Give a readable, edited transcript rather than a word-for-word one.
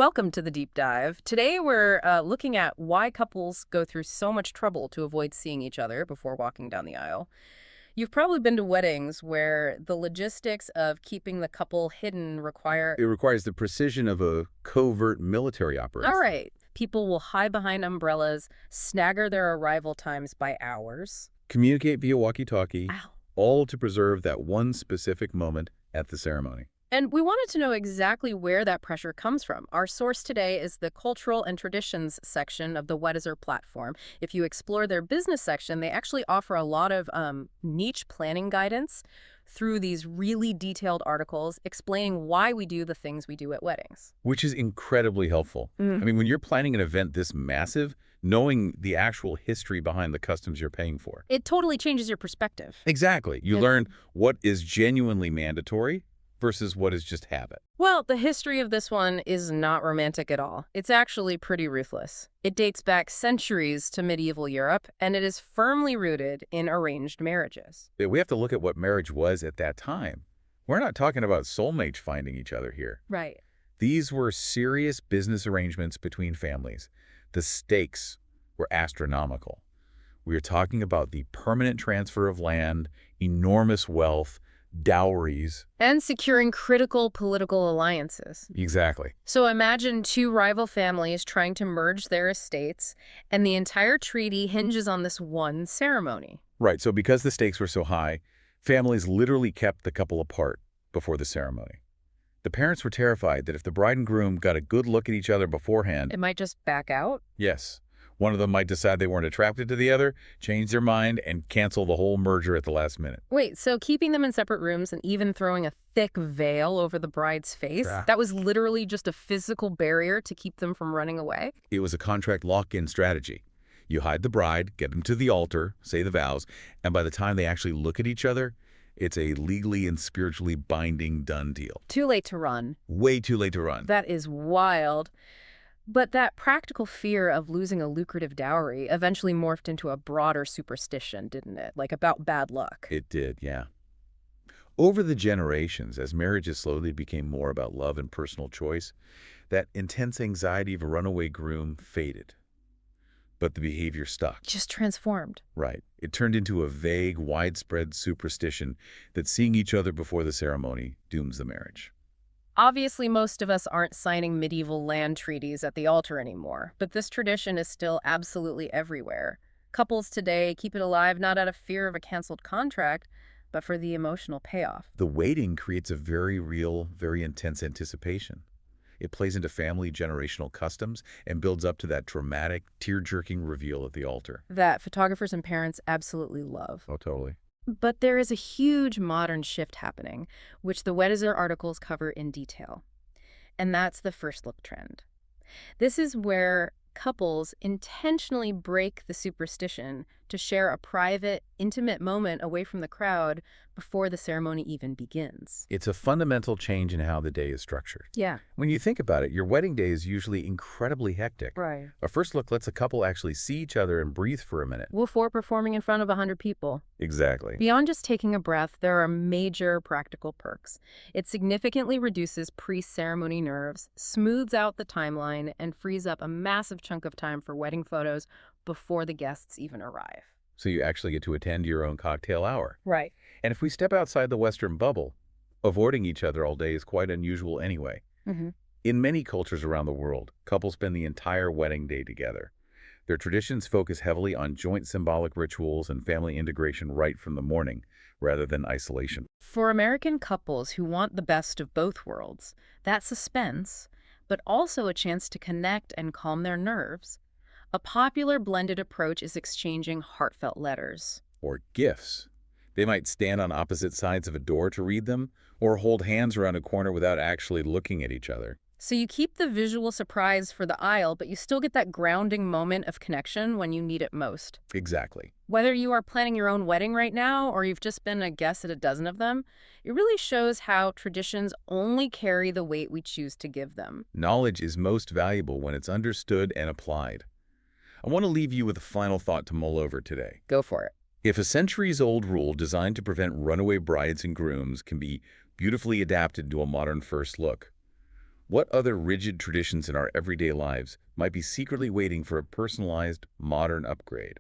Welcome to the deep dive. Today we're looking at why couples go through so much trouble to avoid seeing each other before walking down the aisle. You've probably been to weddings where the logistics of keeping the couple hidden require... It requires the precision of a covert military All operation. right, people will hide behind umbrellas, snagger their arrival times by hours. Communicate via walkie-talkie, Ow. all to preserve that one specific moment at the ceremony. And we wanted to know exactly where that pressure comes from. Our source today is the Cultural and Traditions section of the Weddizer platform. If you explore their business section, they actually offer a lot of niche planning guidance through these really detailed articles explaining why we do the things we do at weddings. Which is incredibly helpful. I mean, when you're planning an event this massive, knowing the actual history behind the customs you're paying for. It totally changes your perspective. Exactly. You learn what is genuinely mandatory versus what is just habit. Well, the history of this one is not romantic at all. It's actually pretty ruthless. It dates back centuries to medieval Europe, and it is firmly rooted in arranged marriages. We have to look at what marriage was at that time. We're not talking about soulmates finding each other here. Right. These were serious business arrangements between families. The stakes were astronomical. We are talking about the permanent transfer of land, enormous wealth, dowries. And securing critical political alliances. Exactly. So imagine two rival families trying to merge their estates, and the entire treaty hinges on this one ceremony. Right, so because the stakes were so high, families literally kept the couple apart before the ceremony. The parents were terrified that if the bride and groom got a good look at each other beforehand, It might just back out. yes, one of them might decide they weren't attracted to the other, change their mind, and cancel the whole merger at the last minute. Wait, so keeping them in separate rooms and even throwing a thick veil over the bride's face, Ah. that was literally just a physical barrier to keep them from running away? It was a contract lock-in strategy. You hide the bride, get them to the altar, say the vows, and by the time they actually look at each other, it's a legally and spiritually binding done deal. Too late to run. Way too late to run. That is wild. But that practical fear of losing a lucrative dowry eventually morphed into a broader superstition, didn't it? Like about bad luck. It did, yeah. Over the generations, as marriages slowly became more about love and personal choice, that intense anxiety of a runaway groom faded. But the behavior stuck. Just transformed. Right. It turned into a vague, widespread superstition that seeing each other before the ceremony dooms the marriage. Obviously, most of us aren't signing medieval land treaties at the altar anymore, but this tradition is still absolutely everywhere. Couples today keep it alive not out of fear of a canceled contract, but for the emotional payoff. The waiting creates a very real, very intense anticipation. It plays into family generational customs and builds up to that dramatic, tear-jerking reveal at the altar. That photographers and parents absolutely love. Oh, totally. But there is a huge modern shift happening, which the Weddizer articles cover in detail. And that's the first look trend. This is where couples intentionally break the superstition to share a private, intimate moment away from the crowd before the ceremony even begins. It's a fundamental change in how the day is structured. Yeah. When you think about it, your wedding day is usually incredibly hectic. Right. A first look lets a couple actually see each other and breathe for a minute. Before performing in front of 100 people. Exactly. Beyond just taking a breath, there are major practical perks. It significantly reduces pre-ceremony nerves, smooths out the timeline, and frees up a massive chunk of time for wedding photos before the guests even arrive. So you actually get to attend your own cocktail hour. Right. And if we step outside the Western bubble, avoiding each other all day is quite unusual anyway. In many cultures around the world, couples spend the entire wedding day together. Their traditions focus heavily on joint symbolic rituals and family integration right from the morning, rather than isolation. For American couples who want the best of both worlds, that suspense, but also a chance to connect and calm their nerves, a popular blended approach is exchanging heartfelt letters. Or gifts. They might stand on opposite sides of a door to read them, or hold hands around a corner without actually looking at each other. So you keep the visual surprise for the aisle, but you still get that grounding moment of connection when you need it most. Exactly. Whether you are planning your own wedding right now or you've just been a guest at a dozen of them, it really shows how traditions only carry the weight we choose to give them. Knowledge is most valuable when it's understood and applied. I want to leave you with a final thought to mull over today. Go for it. If a centuries-old rule designed to prevent runaway brides and grooms can be beautifully adapted to a modern first look, What other rigid traditions in our everyday lives might be secretly waiting for a personalized, modern upgrade?